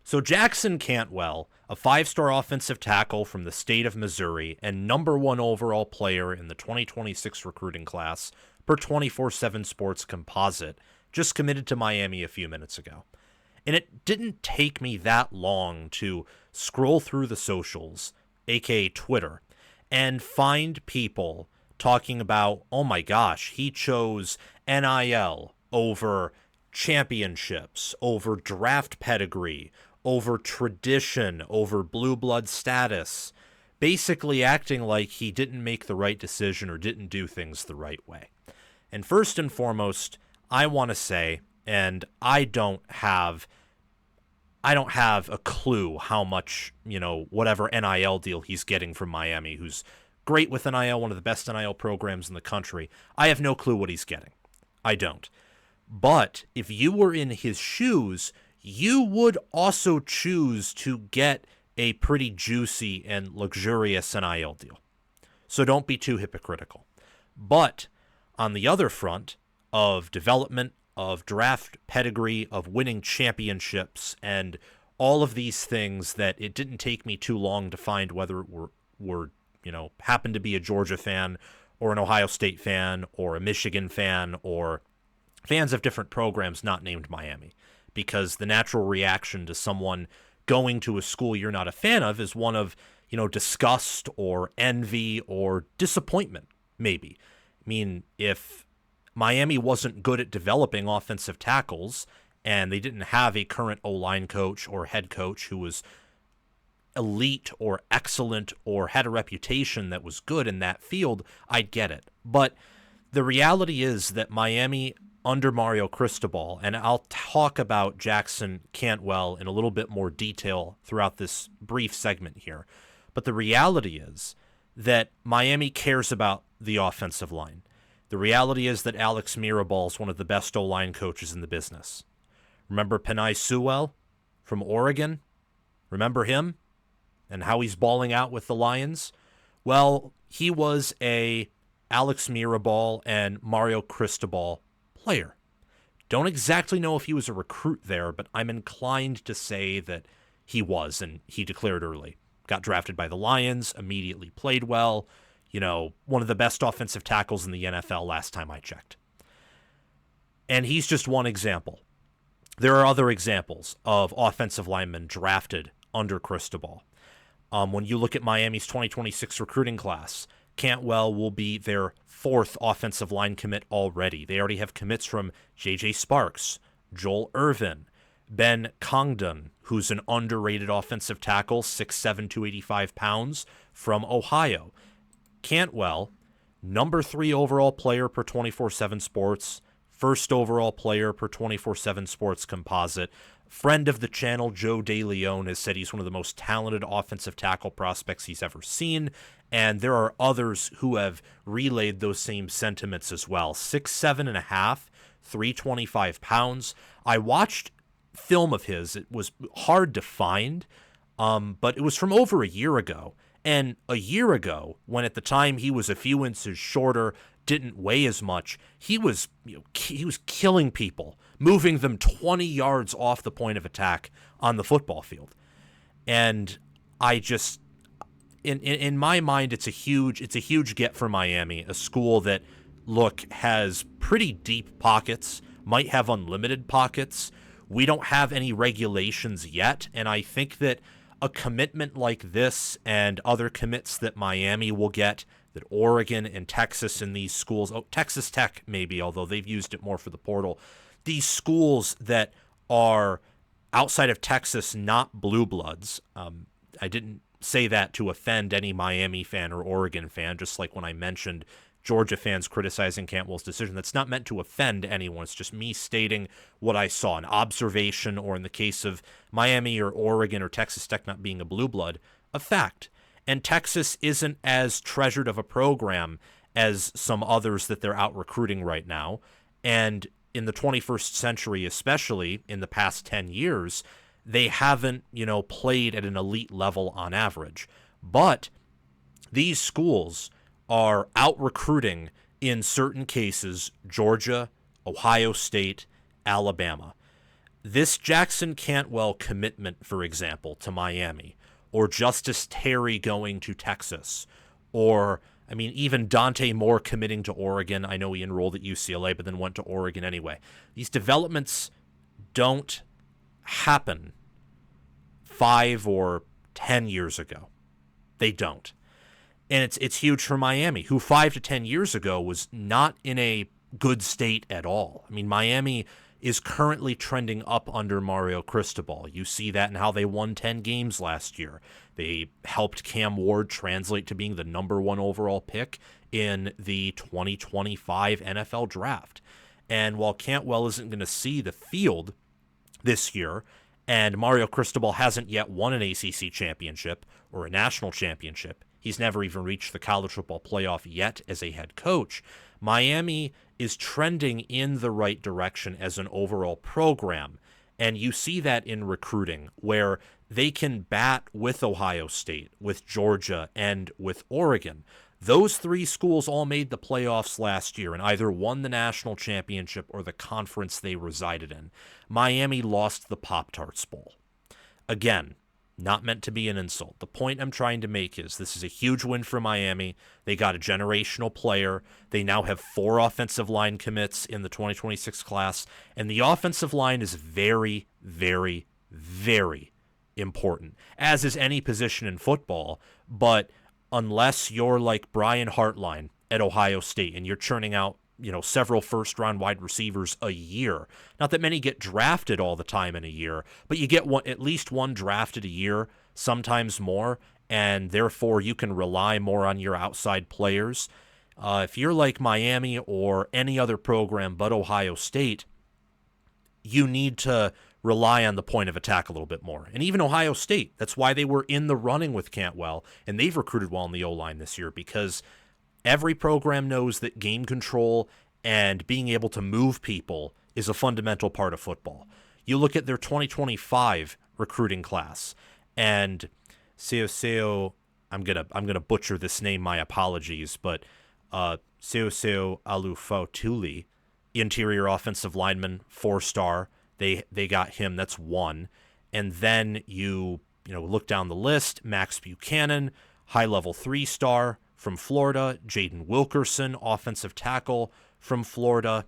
So Jackson Cantwell, a five-star offensive tackle from the state of Missouri and number one overall player in the 2026 recruiting class per 24/7 Sports Composite, just committed to Miami a few minutes ago. And it didn't take me that long to scroll through the socials, aka Twitter, and find people talking about, oh my gosh, he chose NIL over championships, over draft pedigree, over tradition, over blue blood status, basically acting like he didn't make the right decision or didn't do things the right way. And first and foremost, I want to say, and I don't have a clue how much, whatever NIL deal he's getting from Miami, who's great with NIL, one of the best NIL programs in the country. I have no clue what he's getting. I don't. But if you were in his shoes, you would also choose to get a pretty juicy and luxurious NIL deal. So don't be too hypocritical. But on the other front of development, of draft pedigree, of winning championships, and all of these things that it didn't take me too long to find whether were happened to be a Georgia fan or an Ohio State fan or a Michigan fan or fans of different programs not named Miami. Because the natural reaction to someone going to a school you're not a fan of is one of, disgust or envy or disappointment, maybe. I mean, if Miami wasn't good at developing offensive tackles and they didn't have a current O-line coach or head coach who was elite or excellent or had a reputation that was good in that field, I'd get it. But the reality is that Miami under Mario Cristobal, and I'll talk about Jackson Cantwell in a little bit more detail throughout this brief segment here, but the reality is that Miami cares about the offensive line. The reality is that Alex Mirabal is one of the best O-line coaches in the business. Remember Penei Sewell from Oregon? Remember him and how he's balling out with the Lions? Well, he was a Alex Mirabal and Mario Cristobal player. Don't exactly know if he was a recruit there, but I'm inclined to say that he was, and he declared early. Got drafted by the Lions, immediately played well, one of the best offensive tackles in the NFL last time I checked. And he's just one example. There are other examples of offensive linemen drafted under Cristobal. When you look at Miami's 2026 recruiting class, Cantwell will be their fourth offensive line commit already. They already have commits from J.J. Sparks, Joel Irvin, Ben Congdon, who's an underrated offensive tackle, 6'7", 285 pounds, from Ohio. Cantwell, number 3 overall player per 24/7 Sports, first overall player per 24/7 Sports Composite. Friend of the channel, Joe DeLeon, has said he's one of the most talented offensive tackle prospects he's ever seen, and there are others who have relayed those same sentiments as well. 6'7.5", 325 pounds. I watched film of his. It was hard to find, but it was from over a year ago. And a year ago, when at the time he was a few inches shorter, didn't weigh as much, he was killing people, moving them 20 yards off the point of attack on the football field. And I just, in my mind, it's a huge get for Miami, a school that, look, has pretty deep pockets, might have unlimited pockets. We don't have any regulations yet, and I think that a commitment like this and other commits that Miami will get, that Oregon and Texas and these schools, Texas Tech maybe, although they've used it more for the portal, these schools that are outside of Texas, not blue bloods. I didn't say that to offend any Miami fan or Oregon fan, just like when I mentioned Georgia fans criticizing Cantwell's decision. That's not meant to offend anyone. It's just me stating what I saw, an observation, or in the case of Miami or Oregon or Texas Tech not being a blue blood, a fact. And Texas isn't as treasured of a program as some others that they're out recruiting right now. And in the 21st century, especially in the past 10 years, they haven't, played at an elite level on average. But these schools are out recruiting, in certain cases, Georgia, Ohio State, Alabama. This Jackson Cantwell commitment, for example, to Miami, or Justice Terry going to Texas, or, I mean, even Dante Moore committing to Oregon. I know he enrolled at UCLA, but then went to Oregon anyway. These developments don't happen 5 or 10 years ago. They don't. And it's huge for Miami, who 5 to 10 years ago was not in a good state at all. I mean, Miami is currently trending up under Mario Cristobal. You see that in how they won 10 games last year. They helped Cam Ward translate to being the number 1 overall pick in the 2025 NFL draft. And while Cantwell isn't going to see the field this year, and Mario Cristobal hasn't yet won an ACC championship or a national championship, he's never even reached the college football playoff yet as a head coach, Miami is trending in the right direction as an overall program. And you see that in recruiting, where they can bat with Ohio State, with Georgia, and with Oregon. Those 3 schools all made the playoffs last year and either won the national championship or the conference they resided in. Miami lost the Pop-Tarts Bowl. Again, not meant to be an insult. The point I'm trying to make is this is a huge win for Miami. They got a generational player. They now have 4 offensive line commits in the 2026 class. And the offensive line is very, very, very important, as is any position in football. But unless you're like Brian Hartline at Ohio State and you're churning out, several first-round wide receivers a year. Not that many get drafted all the time in a year, but you get at least one drafted a year, sometimes more, and therefore you can rely more on your outside players. If you're like Miami or any other program but Ohio State, you need to rely on the point of attack a little bit more. And even Ohio State, that's why they were in the running with Cantwell, and they've recruited well in the O-line this year, because every program knows that game control and being able to move people is a fundamental part of football. You look at their 2025 recruiting class, and Seoseo, I'm gonna butcher this name, my apologies, but Seoseo Alufautuli, interior offensive lineman, 4-star. They got him. That's 1. And then you look down the list. Max Buchanan, high level 3-star. From Florida, Jaden Wilkerson, offensive tackle from Florida,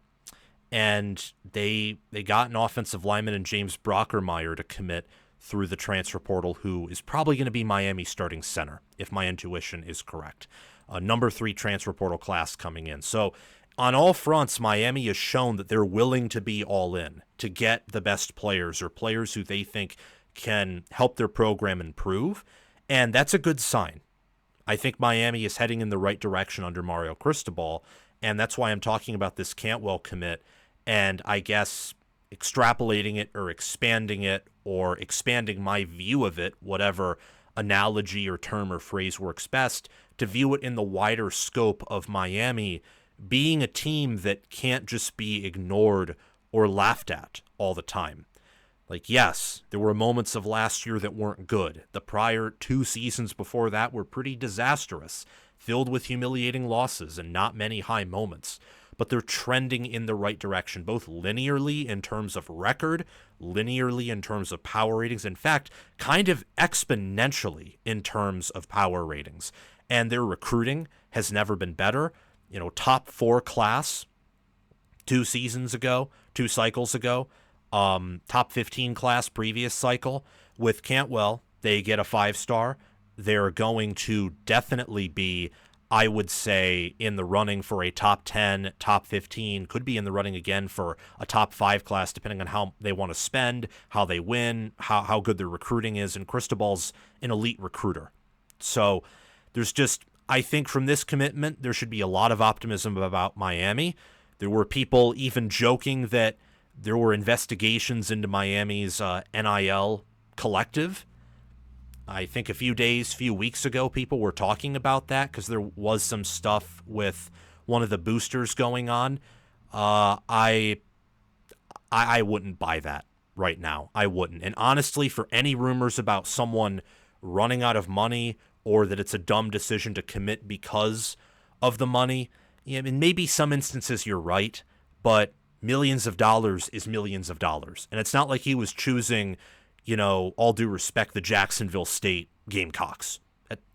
and they got an offensive lineman in James Brockermeyer to commit through the transfer portal, who is probably going to be Miami's starting center, if my intuition is correct. Number 3 transfer portal class coming in. So on all fronts, Miami has shown that they're willing to be all in to get the best players or players who they think can help their program improve, and that's a good sign. I think Miami is heading in the right direction under Mario Cristobal, and that's why I'm talking about this Cantwell commit, and I guess extrapolating it or expanding it or expanding my view of it, whatever analogy or term or phrase works best, to view it in the wider scope of Miami being a team that can't just be ignored or laughed at all the time. Like, yes, there were moments of last year that weren't good. The prior 2 seasons before that were pretty disastrous, filled with humiliating losses and not many high moments. But they're trending in the right direction, both linearly in terms of record, linearly in terms of power ratings, in fact, kind of exponentially in terms of power ratings. And their recruiting has never been better. Top 4 class 2 cycles ago. Top 15 class previous cycle. With Cantwell, they get a 5-star. They're going to definitely be, I would say, in the running for a top 10, top 15, could be in the running again for a top 5 class, depending on how they want to spend, how they win, how good their recruiting is. And Cristobal's an elite recruiter. So there's just, I think from this commitment, there should be a lot of optimism about Miami. There were people even joking that there were investigations into Miami's NIL collective. I think a few weeks ago, people were talking about that because there was some stuff with one of the boosters going on. I wouldn't buy that right now. I wouldn't. And honestly, for any rumors about someone running out of money or that it's a dumb decision to commit because of the money, in maybe some instances you're right, but millions of dollars is millions of dollars. And it's not like he was choosing, all due respect, the Jacksonville State Gamecocks.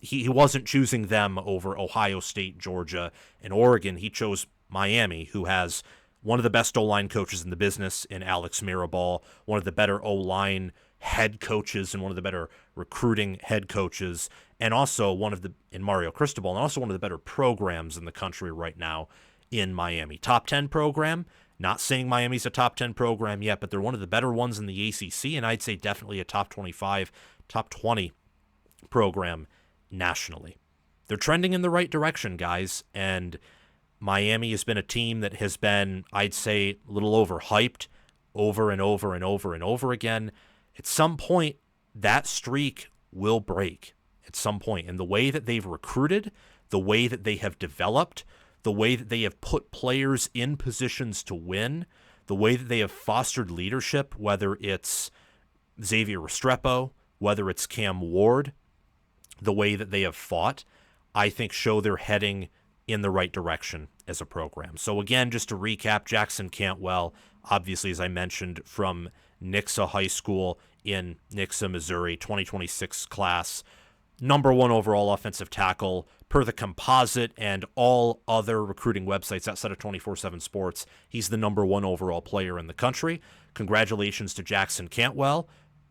He wasn't choosing them over Ohio State, Georgia, and Oregon. He chose Miami, who has one of the best O-line coaches in the business in Alex Mirabal, one of the better O-line head coaches and one of the better recruiting head coaches, and also in Mario Cristobal, and also one of the better programs in the country right now in Miami. Top 10 program. Not saying Miami's a top 10 program yet, but they're one of the better ones in the ACC, and I'd say definitely a top 25, top 20 program nationally. They're trending in the right direction, guys, and Miami has been a team that has been, I'd say, a little overhyped over and over and over and over again. At some point, that streak will break at some point, and the way that they've recruited, the way that they have developed, the way that they have put players in positions to win, the way that they have fostered leadership, whether it's Xavier Restrepo, whether it's Cam Ward, the way that they have fought, I think show they're heading in the right direction as a program. So again, just to recap, Jackson Cantwell, obviously, as I mentioned, from Nixa High School in Nixa, Missouri, 2026 class, number 1 overall offensive tackle per the composite and all other recruiting websites outside of 24/7 Sports. He's the number 1 overall player in the country. Congratulations to Jackson Cantwell.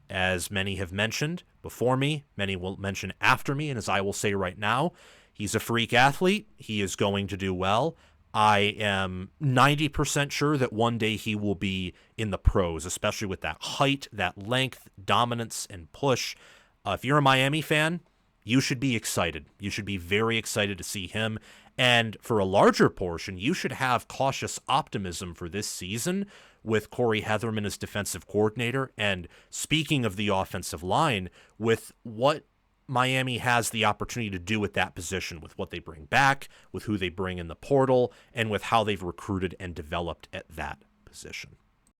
As many have mentioned before me, many will mention after me, and as I will say right now, he's a freak athlete. He is going to do well. I am 90% sure that one day he will be in the pros, especially with that height, that length, dominance, and push. If you're a Miami fan, you should be excited. You should be very excited to see him. And for a larger portion, you should have cautious optimism for this season with Corey Heatherman as defensive coordinator. And speaking of the offensive line, with what Miami has the opportunity to do at that position, with what they bring back, with who they bring in the portal, and with how they've recruited and developed at that position.